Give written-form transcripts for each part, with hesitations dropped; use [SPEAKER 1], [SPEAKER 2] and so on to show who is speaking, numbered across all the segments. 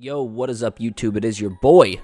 [SPEAKER 1] Yo, what is up, YouTube? It is your boy,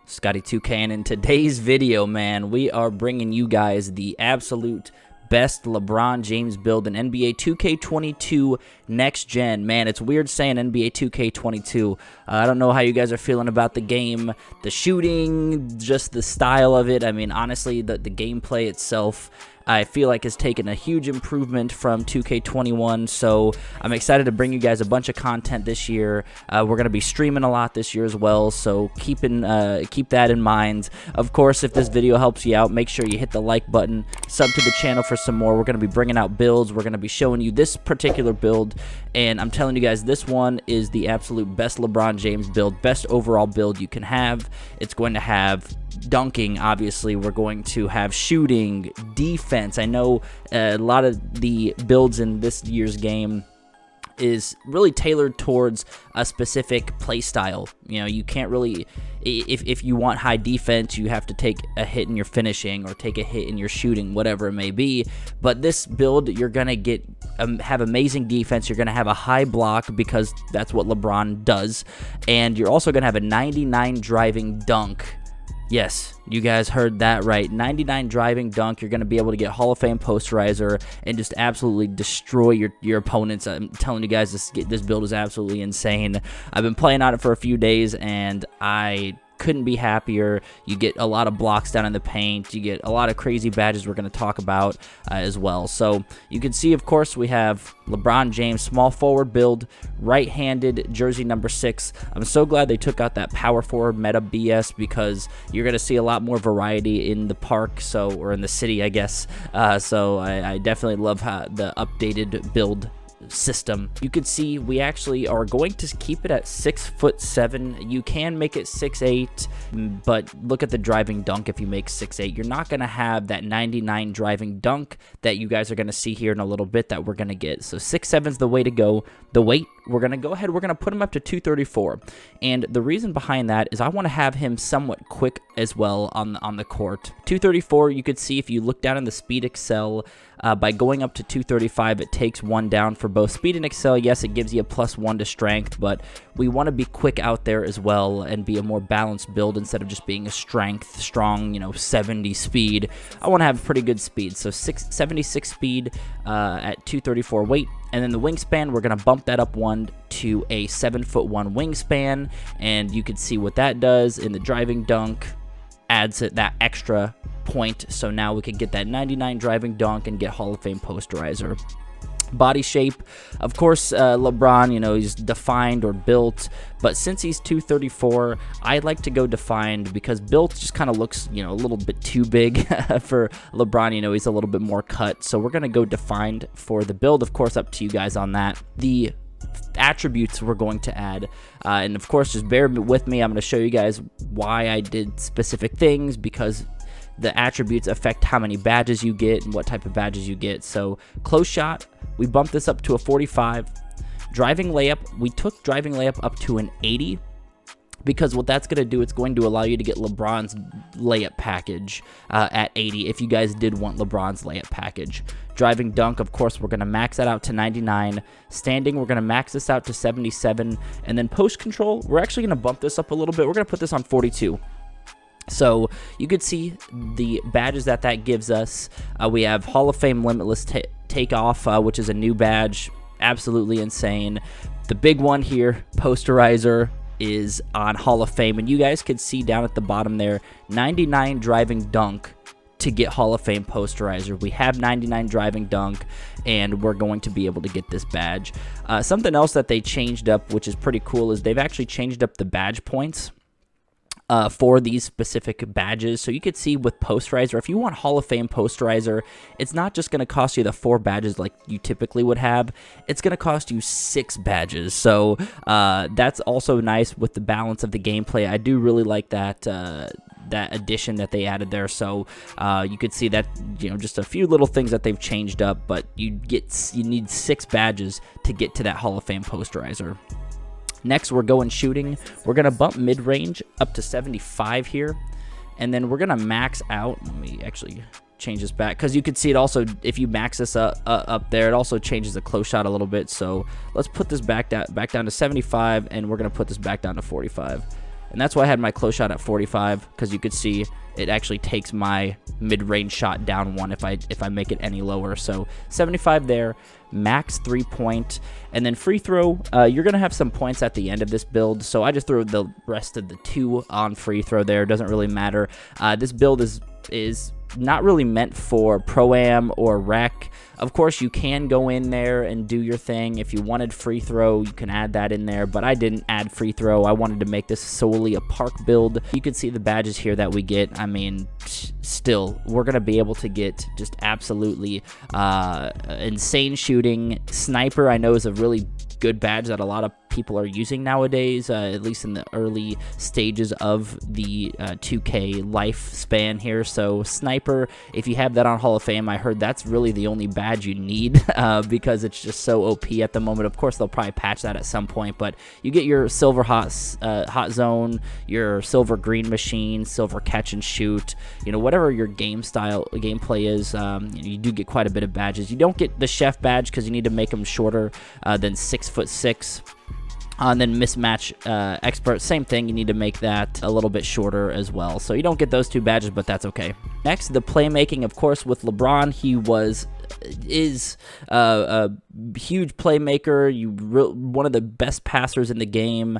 [SPEAKER 1] Scotty2K, and in today's video, man, we are bringing you guys the absolute best LeBron James build in NBA 2K22 Next Gen. Man, it's weird saying NBA 2K22. I don't know how you guys are feeling about the game, the shooting, just the style of it. I mean, honestly, the gameplay itself, I feel like has taken a huge improvement from 2K21, so I'm excited to bring you guys a bunch of content this year. We're going to be streaming a lot this year as well, so keep that in mind. Of course, if this video helps you out, make sure you hit the like button, sub to the channel for some more. We're going to be bringing out builds. We're going to be showing you this particular build, and I'm telling you guys, this one is the absolute best LeBron James build, best overall build you can have. It's going to have dunking, obviously. We're going to have shooting, defense. I know a lot of the builds in this year's game is really tailored towards a specific play style. You know, you can't really, if you want high defense, you have to take a hit in your finishing or take a hit in your shooting, whatever it may be. But this build, you're gonna get have amazing defense. You're gonna have a high block because that's what LeBron does, and you're also gonna have a 99 driving dunk. Yes, you guys heard that right. 99 driving dunk. You're going to be able to get Hall of Fame posterizer and just absolutely destroy your opponents. I'm telling you guys, this build is absolutely insane. I've been playing on it for a few days, and I couldn't be happier. You get a lot of blocks down in the paint. You get a lot of crazy badges we're going to talk about as well. So you can see, of course, we have LeBron James, small forward build, right-handed, jersey number 6. I'm so glad they took out that power forward meta BS because you're going to see a lot more variety in the park, or in the city, I guess. So I definitely love the updated build system. You can see we actually are going to keep it at 6'7". You can make it 6'8", but look at the driving dunk. If you make 6'8", you're not going to have that 99 driving dunk that you guys are going to see here in a little bit that we're going to get. So 6'7" is the way to go. The weight, we're going to go ahead, we're going to put him up to 234, and the reason behind that is I want to have him somewhat quick as well on the court. 234, you could see if you look down in the speed Excel, by going up to 235, it takes 1 down for both speed and Excel. Yes, it gives you a +1 to strength, but we want to be quick out there as well and be a more balanced build instead of just being a strong, 70 speed. I want to have pretty good speed, so 76 speed at 234 weight. And then the wingspan, we're going to bump that up 1 to a 7'1" wingspan, and you can see what that does in the driving dunk. Adds that extra point, so now we can get that 99 driving dunk and get Hall of Fame posterizer. Body shape, of course, LeBron, he's defined or built, but since he's 234, I like to go defined because built just kind of looks, a little bit too big for LeBron. He's a little bit more cut, so we're going to go defined for the build. Of course, up to you guys on that. The attributes we're going to add, and of course, just bear with me. I'm going to show you guys why I did specific things, because the attributes affect how many badges you get and what type of badges you get. So close shot, we bumped this up to a 45. Driving layup, we took driving layup up to an 80, because what that's going to do, it's going to allow you to get LeBron's layup package at 80 if you guys did want LeBron's layup package. Driving dunk, of course, we're going to max that out to 99. Standing, we're going to max this out to 77. And then post control, we're actually going to bump this up a little bit. We're going to put this on 42. So you could see the badges that gives us. We have Hall of Fame Limitless Takeoff, which is a new badge. Absolutely insane. The big one here, posterizer, is on Hall of Fame, and you guys could see down at the bottom there, 99 driving dunk to get Hall of Fame posterizer. We have 99 driving dunk, and we're going to be able to get this badge. Something else that they changed up, which is pretty cool, is they've actually changed up the badge points for these specific badges. So you could see with posterizer, if you want Hall of Fame posterizer, it's not just going to cost you the 4 badges like you typically would have. It's going to cost you 6 badges. So that's also nice with the balance of the gameplay. I do really like that addition that they added there. So you could see that, just a few little things that they've changed up, but you need 6 badges to get to that Hall of Fame posterizer. Next, we're going shooting. We're going to bump mid-range up to 75 here, and then we're going to max out. Let me actually change this back, because you can see it also, if you max this up there, it also changes the close shot a little bit. So let's put this back down to 75, and we're going to put this back down to 45. And that's why I had my close shot at 45, because you could see it actually takes my mid-range shot down one if I make it any lower. So 75 there, max 3-point, and then free throw. You're gonna have some points at the end of this build, so I just threw the rest of the 2 on free throw there. It doesn't really matter. This build is not really meant for Pro-Am or Rec. Of course, you can go in there and do your thing. If you wanted free throw, you can add that in there, but I didn't add free throw. I wanted to make this solely a park build. You can see the badges here that we get. I mean, still, we're going to be able to get just absolutely insane shooting. Sniper, I know, is a really good badge that a lot of people are using nowadays, at least in the early stages of the 2K lifespan here. So Sniper, if you have that on Hall of Fame, I heard that's really the only badge you need because it's just so OP at the moment. Of course, they'll probably patch that at some point, but you get your silver hot zone, your silver green machine, silver catch and shoot, you know, whatever your gameplay is. You do get quite a bit of badges. You don't get the chef badge because you need to make them shorter than 6'6". And then mismatch expert, same thing. You need to make that a little bit shorter as well. So you don't get those 2 badges, but that's okay. Next, the playmaking, of course, with LeBron. He is a huge playmaker. One of the best passers in the game.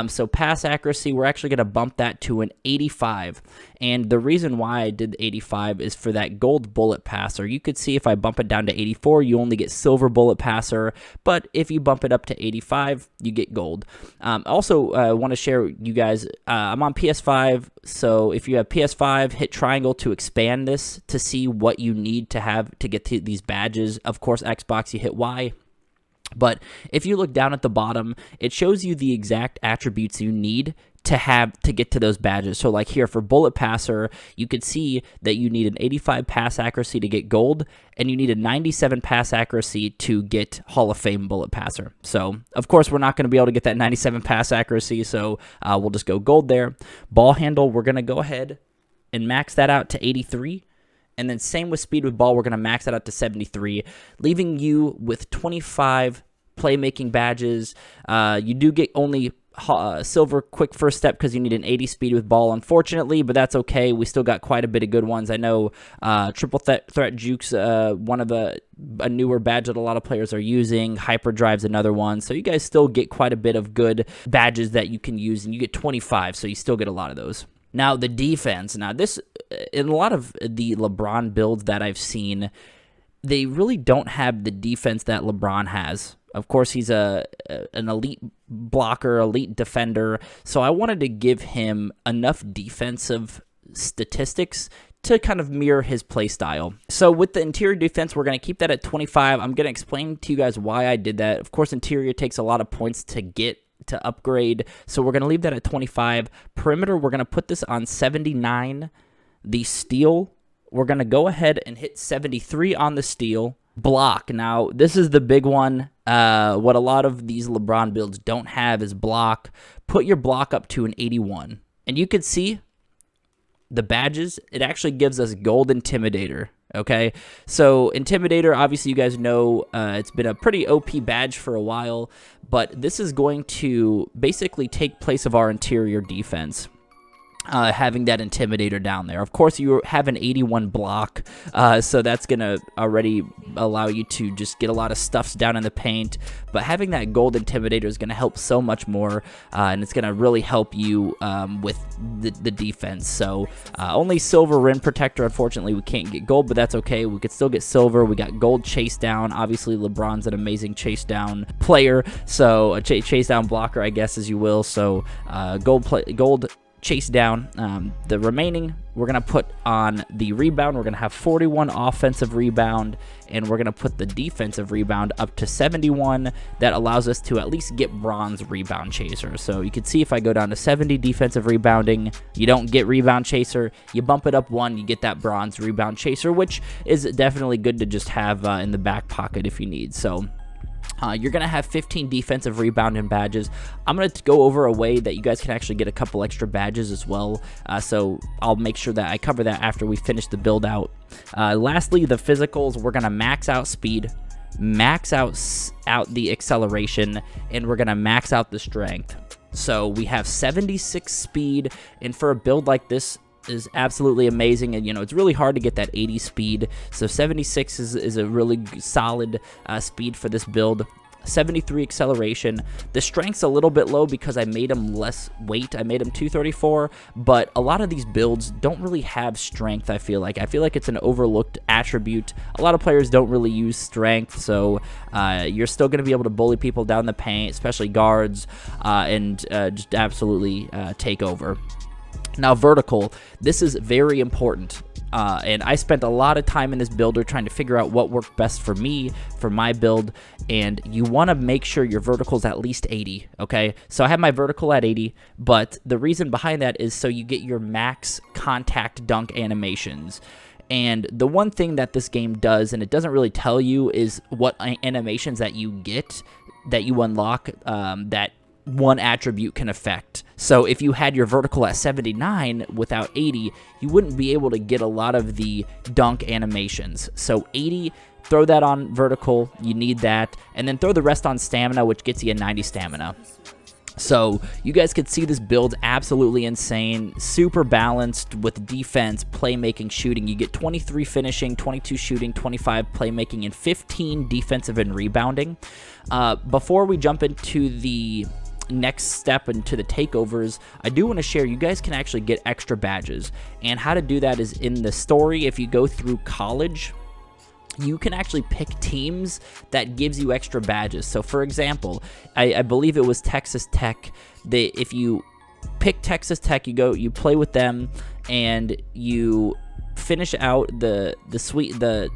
[SPEAKER 1] So pass accuracy, we're actually going to bump that to an 85. And the reason why I did the 85 is for that gold bullet passer. You could see if I bump it down to 84, you only get silver bullet passer. But if you bump it up to 85, you get gold. Also, I want to share with you guys, I'm on PS5. So if you have PS5, hit triangle to expand this to see what you need to have to get to these badges. Of course, Xbox, you hit Y. But if you look down at the bottom, it shows you the exact attributes you need to have to get to those badges. So like here for bullet passer, you could see that you need an 85 pass accuracy to get gold, and you need a 97 pass accuracy to get Hall of Fame bullet passer. So of course we're not going to be able to get that 97 pass accuracy, so we'll just go gold there. Ball handle, we're going to go ahead and max that out to 83. And then same with speed with ball, we're going to max that out to 73, leaving you with 25 playmaking badges. You do get only silver quick first step because you need an 80 speed with ball, unfortunately, but that's okay. We still got quite a bit of good ones. I know triple threat jukes, one of a newer badge that a lot of players are using. Hyperdrive's another one. So you guys still get quite a bit of good badges that you can use, and you get 25, so you still get a lot of those. Now, the defense. Now, this, in a lot of the LeBron builds that I've seen, they really don't have the defense that LeBron has. Of course, he's an elite blocker, elite defender, so I wanted to give him enough defensive statistics to kind of mirror his play style. So with the interior defense, we're going to keep that at 25. I'm going to explain to you guys why I did that. Of course, interior takes a lot of points to upgrade, so we're going to leave that at 25. Perimeter, we're going to put this on 79. The steal, we're going to go ahead and hit 73 on the steal. Block, now this is the big one. What a lot of these LeBron builds don't have is block. Put your block up to an 81. And you can see the badges, it actually gives us gold intimidator. Okay, so Intimidator, obviously you guys know it's been a pretty OP badge for a while, but this is going to basically take place of our interior defense. Having that Intimidator down there. Of course, you have an 81 block, so that's going to already allow you to just get a lot of stuffs down in the paint, but having that gold Intimidator is going to help so much more, and it's going to really help you with the defense. So only silver rim protector, unfortunately we can't get gold, but that's okay. We could still get silver. We got gold chase down. Obviously LeBron's an amazing chase down player, so a chase down blocker, I guess, as you will. So gold chase down. The remaining we're going to put on the rebound. We're going to have 41 offensive rebound, and we're going to put the defensive rebound up to 71. That allows us to at least get bronze rebound chaser. So you can see if I go down to 70 defensive rebounding, you don't get rebound chaser. You bump it up 1, you get that bronze rebound chaser, which is definitely good to just have in the back pocket if you need. So You're going to have 15 defensive rebounding badges. I'm going to go over a way that you guys can actually get a couple extra badges as well. So I'll make sure that I cover that after we finish the build out. Lastly, the physicals, we're going to max out speed, max out the acceleration, and we're going to max out the strength. So we have 76 speed, and for a build like this, is absolutely amazing. And it's really hard to get that 80 speed, so 76 is a really solid speed for this build. 73 acceleration. The strength's a little bit low because I made him less weight. I made him 234, but a lot of these builds don't really have strength. I feel like it's an overlooked attribute. A lot of players don't really use strength, so you're still going to be able to bully people down the paint, especially guards, and just absolutely take over. Now, vertical, this is very important, and I spent a lot of time in this builder trying to figure out what worked best for me, for my build, and you want to make sure your vertical is at least 80, okay? So I have my vertical at 80, but the reason behind that is so you get your max contact dunk animations. And the one thing that this game does, and it doesn't really tell you, is what animations that you get, that you unlock, that one attribute can affect. So if you had your vertical at 79 without 80, you wouldn't be able to get a lot of the dunk animations. So 80, throw that on vertical, you need that, and then throw the rest on stamina, which gets you a 90 stamina. So you guys could see this build absolutely insane, super balanced with defense, playmaking, shooting. You get 23 finishing, 22 shooting, 25 playmaking, and 15 defensive and rebounding. Before we jump into the next step into the takeovers, I do want to share you guys can actually get extra badges, and how to do that is in the story. If you go through college, you can actually pick teams that gives you extra badges. So for example, I believe it was Texas Tech. If you pick Texas Tech, you play with them, and you finish out the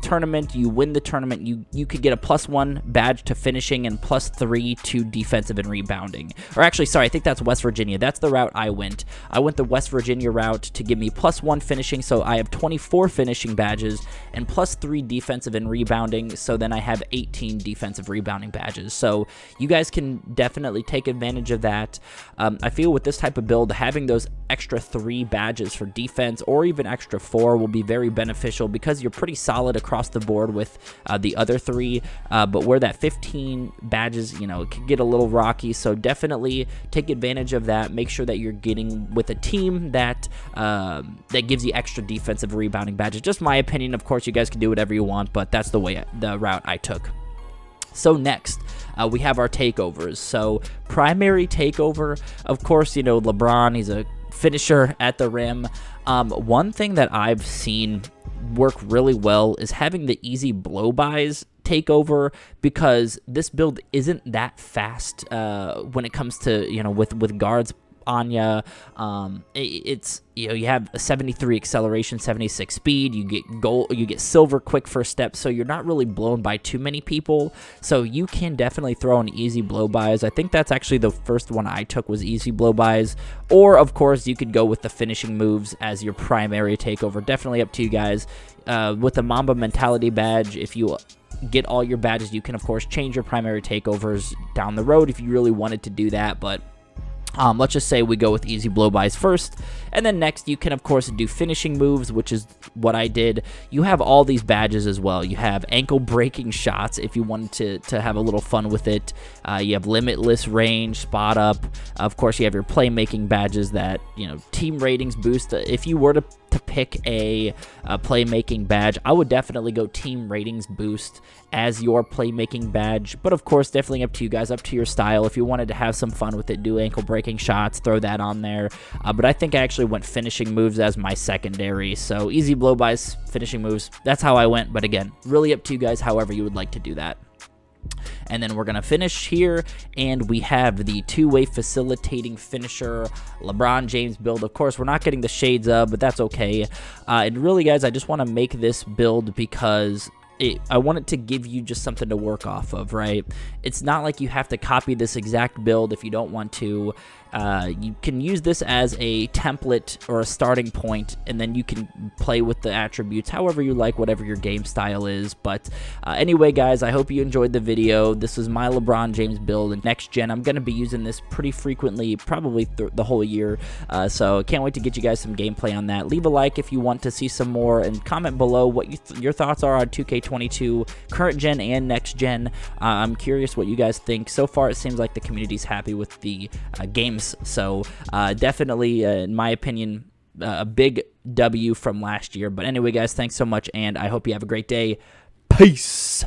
[SPEAKER 1] tournament, you win the tournament, you could get a +1 badge to finishing and +3 to defensive and rebounding. Or actually, sorry, I think that's West Virginia. That's the route I went. I went the West Virginia route to give me +1 finishing, so I have 24 finishing badges, and +3 defensive and rebounding, so then I have 18 defensive rebounding badges. So you guys can definitely take advantage of that. I feel with this type of build, having those extra 3 badges for defense, or even extra 4, will be very beneficial because you're pretty solid across the board with the other 3, but where that 15 badges, it could get a little rocky. So definitely take advantage of that. Make sure that you're getting with a team that gives you extra defensive rebounding badges. Just my opinion. Of course, you guys can do whatever you want, but that's the route I took. So next, we have our takeovers. So primary takeover, of course, LeBron, he's a finisher at the rim. One thing that I've seen work really well is having the easy blow-bys takeover, because this build isn't that fast when it comes to, with guards on ya. It's you have a 73 acceleration, 76 speed, you get silver quick first step, so you're not really blown by too many people. So you can definitely throw in easy blow-bys. I think that's actually the first one I took, was easy blow-bys. Or of course you could go with the finishing moves as your primary takeover. Definitely up to you guys. With the Mamba mentality badge, if you get all your badges, you can of course change your primary takeovers down the road if you really wanted to do that. But let's just say we go with easy blow-bys first, and then next you can of course do finishing moves, which is what I did. You have all these badges as well. You have ankle breaking shots if you wanted to have a little fun with it. You have limitless range, spot up. Of course, you have your playmaking badges that team ratings boost. If you were to pick a playmaking badge, I would definitely go team ratings boost as your playmaking badge. But of course, definitely up to you guys, up to your style. If you wanted to have some fun with it, do ankle breaking shots, throw that on there. But I think I actually went finishing moves as my secondary. So easy blow-bys, finishing moves, that's how I went. But again, really up to you guys, however you would like to do that. And then we're going to finish here, and we have the two-way facilitating finisher LeBron James build. Of course, we're not getting the shades up, but that's okay. And really, guys, I just want to make this build because I want it to give you just something to work off of, right? It's not like you have to copy this exact build if you don't want to. You can use this as a template or a starting point, and then you can play with the attributes however you like, whatever your game style is. But anyway, guys, I hope you enjoyed the video. This is my LeBron James build, and next gen, I'm going to be using this pretty frequently, probably the whole year. So can't wait to get you guys some gameplay on that. Leave a like if you want to see some more, and comment below what your thoughts are on 2K22, current gen and next gen. I'm curious what you guys think. So far, it seems like the community's happy with the games. So definitely, in my opinion, a big W from last year. But anyway, guys, thanks so much, and I hope you have a great day. Peace.